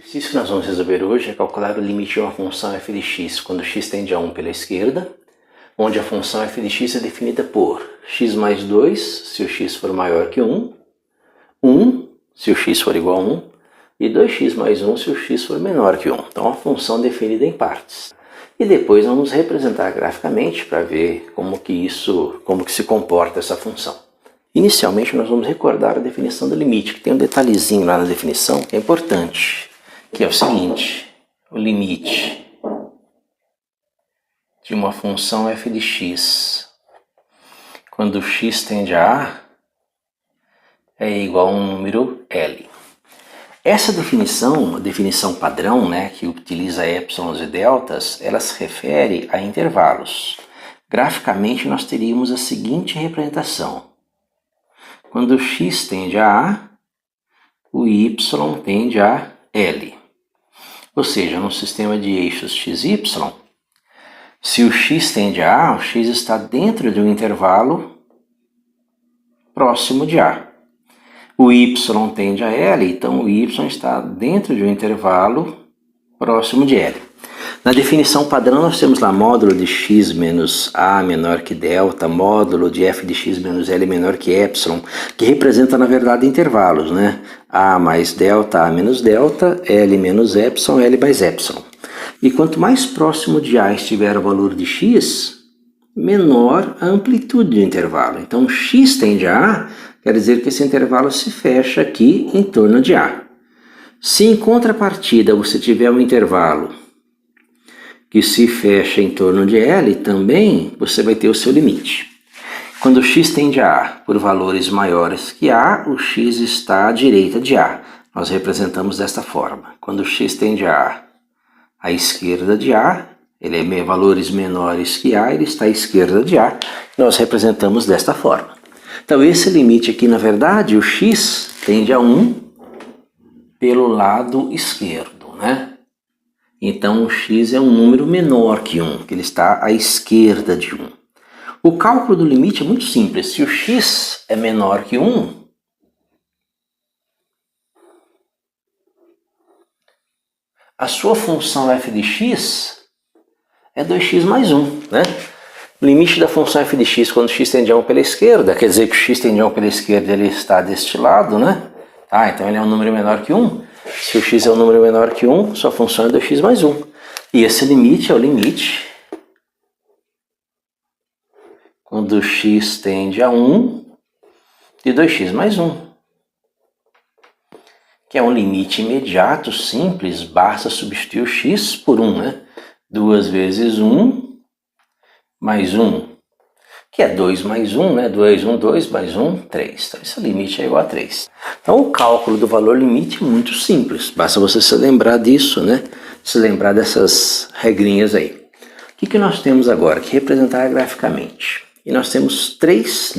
exercício que nós vamos resolver hoje é calcular o limite de uma função f de x quando x tende a 1 pela esquerda, onde a função f de x é definida por x mais 2 se o x for maior que 1, 1 se o x for igual a 1 e 2x mais 1 se o x for menor que 1. Então, uma função definida em partes. E depois vamos representar graficamente para ver como que se comporta essa função. Inicialmente, nós vamos recordar a definição do limite, que tem um detalhezinho lá na definição que é importante, que é o seguinte: o limite de uma função f de x quando x tende a A é igual a um número L. Essa definição, a definição padrão, que utiliza épsilons e deltas, ela se refere a intervalos. Graficamente, nós teríamos a seguinte representação. Quando x tende a A, o y tende a L. Ou seja, no sistema de eixos x, y, se o x tende a A, o x está dentro de um intervalo próximo de A. O y tende a L, então o y está dentro de um intervalo próximo de L. Na definição padrão nós temos lá módulo de x menos A menor que delta, módulo de f de x menos L menor que epsilon, que representa na verdade intervalos, A mais delta, A menos delta, L menos epsilon, L mais epsilon. E quanto mais próximo de A estiver o valor de x, menor a amplitude do intervalo. Então x tende a A, quer dizer que esse intervalo se fecha aqui em torno de A. Se em contrapartida você tiver um intervalo que se fecha em torno de L, também você vai ter o seu limite. Quando x tende a A por valores maiores que A, o x está à direita de A. Nós representamos desta forma. Quando x tende a A à esquerda de A, ele é valores menores que A, ele está à esquerda de A. Nós representamos desta forma. Então esse limite aqui, na verdade, o x tende a 1 pelo lado esquerdo, Então o x é um número menor que 1, que ele está à esquerda de 1. O cálculo do limite é muito simples. Se o x é menor que 1, a sua função f de x é 2x mais 1, O limite da função f de x quando x tende a 1 pela esquerda, quer dizer que o x tende a 1 pela esquerda, ele está deste lado, Então ele é um número menor que 1. Se o x é um número menor que 1, sua função é 2x mais 1. E esse limite é o limite quando x tende a 1 de 2x mais 1. Que é um limite imediato, simples, basta substituir o x por 1, 2 vezes 1 mais 1, que é 2 mais 1, 2, 1, 2, mais 1, 3. Então esse limite é igual a 3. Então o cálculo do valor limite é muito simples, basta você se lembrar disso, se lembrar dessas regrinhas aí. O que nós temos agora? Que representar graficamente. E nós temos três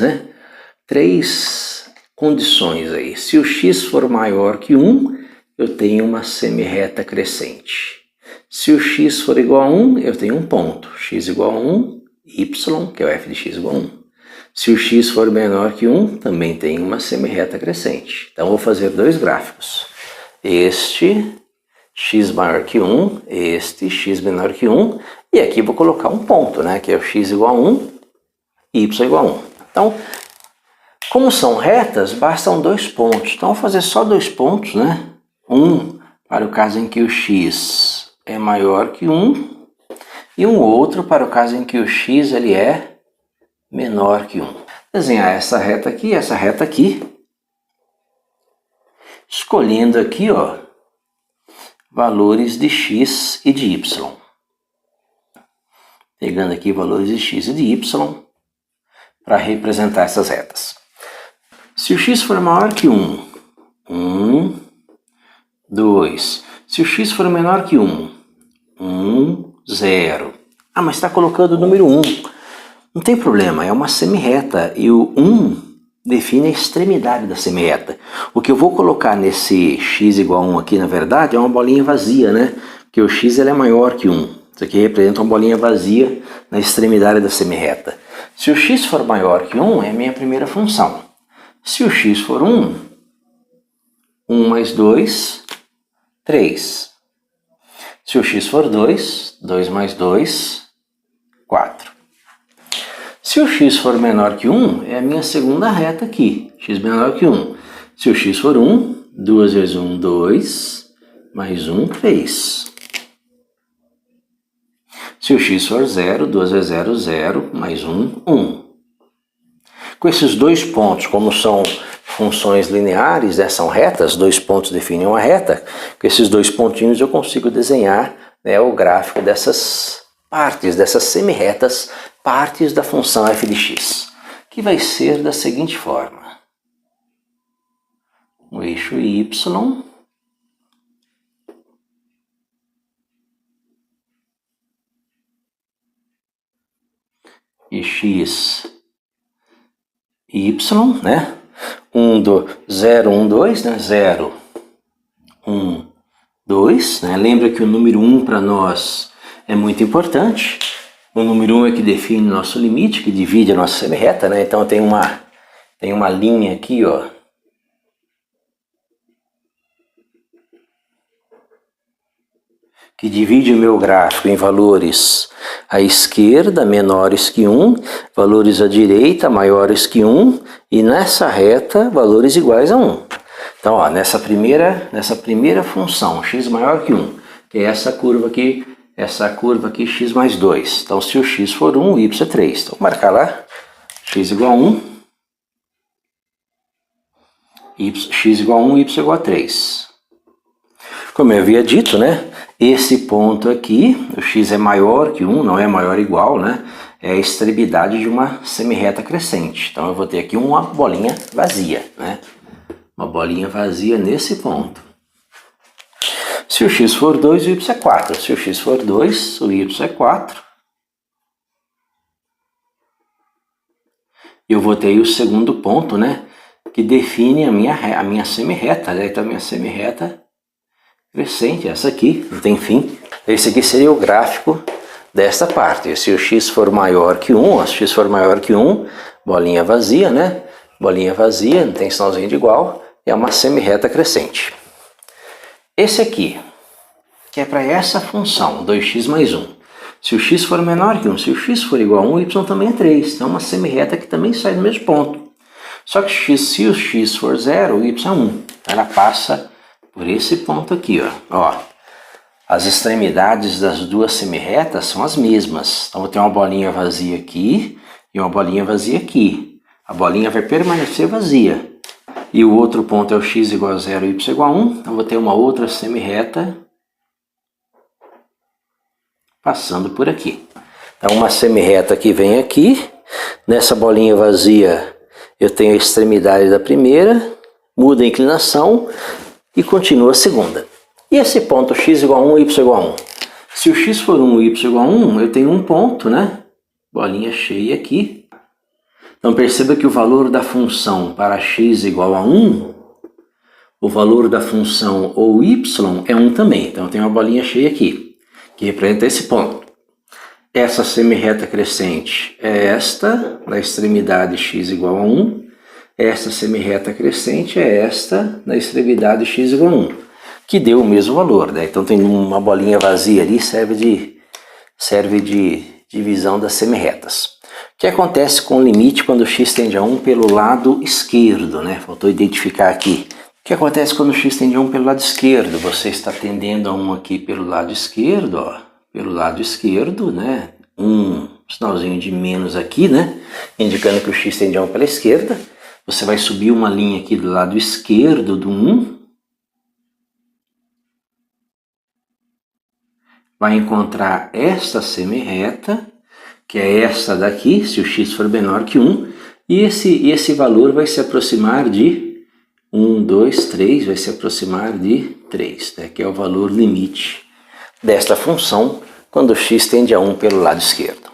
condições aí. Se o x for maior que 1, eu tenho uma semirreta crescente. Se o x for igual a 1, eu tenho um ponto. X igual a 1, y, que é o f de x igual a 1. Se o x for menor que 1, também tem uma semirreta crescente. Então, vou fazer dois gráficos. Este, x maior que 1, este, x menor que 1. E aqui vou colocar um ponto, que é o x igual a 1, y igual a 1. Então, como são retas, bastam dois pontos. Então, vou fazer só dois pontos, Um para o caso em que o x é maior que 1. E um outro para o caso em que o x ele é menor que 1. Desenhar essa reta aqui, escolhendo aqui, valores de x e de y. Pegando aqui valores de x e de y para representar essas retas. Se o x for maior que 1, 1, 2. Se o x for menor que 1, 1, 0. Ah, mas está colocando o número 1. Não tem problema, é uma semirreta e o 1 define a extremidade da semirreta. O que eu vou colocar nesse x igual a 1 aqui, na verdade, é uma bolinha vazia, Porque o x ele é maior que 1. Isso aqui representa uma bolinha vazia na extremidade da semirreta. Se o x for maior que 1, é a minha primeira função. Se o x for 1, 1 mais 2, 3. Se o x for 2, 2 mais 2, 4. Se o x for menor que 1, é a minha segunda reta aqui, x menor que 1. Se o x for 1, 2 vezes 1, 2, mais 1, 3. Se o x for 0, 2 vezes 0, 0, mais 1, 1. Com esses dois pontos, como são funções lineares, né, são retas, dois pontos definem uma reta, com esses dois pontinhos eu consigo desenhar, né, o gráfico dessas partes, dessas semirretas, partes da função f de x, que vai ser da seguinte forma. O eixo y e x, y, né? 0, 1, 2, né? 0, 1, 2, né? Lembra que o número 1 para nós é muito importante. O número 1 é que define o nosso limite, que divide a nossa semirreta, né? Então tem uma linha aqui, ó, que divide o meu gráfico em valores à esquerda menores que 1, valores à direita maiores que 1, e nessa reta valores iguais a 1. Então, ó, nessa primeira função, x maior que 1, que é essa curva aqui, x mais 2. Então, se o x for 1, o y é 3. Então, vou marcar lá, x igual a 1, x igual a 1, y igual a 3. Como eu havia dito, né? Esse ponto aqui, o x é maior que 1, não é maior ou igual, né? É a extremidade de uma semirreta crescente. Então eu vou ter aqui uma bolinha vazia, né? Uma bolinha vazia nesse ponto. Se o x for 2, o y é 4. Se o x for 2, o y é 4. Eu vou ter aí o segundo ponto, né? Que define a minha semirreta, né? Então a minha semirreta crescente, essa aqui, não tem fim. Esse aqui seria o gráfico desta parte. Se o x for maior que 1, se o x for maior que 1, bolinha vazia, né? Bolinha vazia, não tem sinalzinho de igual, é uma semirreta crescente. Esse aqui, que é para essa função, 2x mais 1. Se o x for menor que 1, se o x for igual a 1, o y também é 3. Então é uma semirreta que também sai do mesmo ponto. Só que se o x for 0, o y é 1. Ela passa por esse ponto aqui, ó. As extremidades das duas semirretas são as mesmas. Então, vou ter uma bolinha vazia aqui e uma bolinha vazia aqui. A bolinha vai permanecer vazia. E o outro ponto é o x igual a 0 e y igual a 1. Então, vou ter uma outra semirreta passando por aqui. Então, uma semirreta que vem aqui. Nessa bolinha vazia, eu tenho a extremidade da primeira, muda a inclinação e continua a segunda. E esse ponto x igual a 1, y igual a 1. Se o x for 1 e y igual a 1, eu tenho um ponto, né? Bolinha cheia aqui. Então perceba que o valor da função para x igual a 1, o valor da função ou y é 1 também. Então eu tenho uma bolinha cheia aqui, que representa esse ponto. Essa semirreta crescente é esta, na extremidade x igual a 1. Esta semirreta crescente é esta, na extremidade x igual a 1, que deu o mesmo valor, né? Então tem uma bolinha vazia ali, serve de divisão das semirretas. O que acontece com o limite quando x tende a 1 pelo lado esquerdo, né? Faltou identificar aqui. O que acontece quando x tende a 1 pelo lado esquerdo? Você está tendendo a 1 aqui pelo lado esquerdo, ó. Pelo lado esquerdo, né? Um sinalzinho de menos aqui, né? Indicando que o x tende a 1 pela esquerda. Você vai subir uma linha aqui do lado esquerdo do 1. Vai encontrar esta semirreta, que é essa daqui, se o x for menor que 1. E esse valor vai se aproximar de 1, 2, 3, vai se aproximar de 3, né? Que é o valor limite desta função quando x tende a 1 pelo lado esquerdo.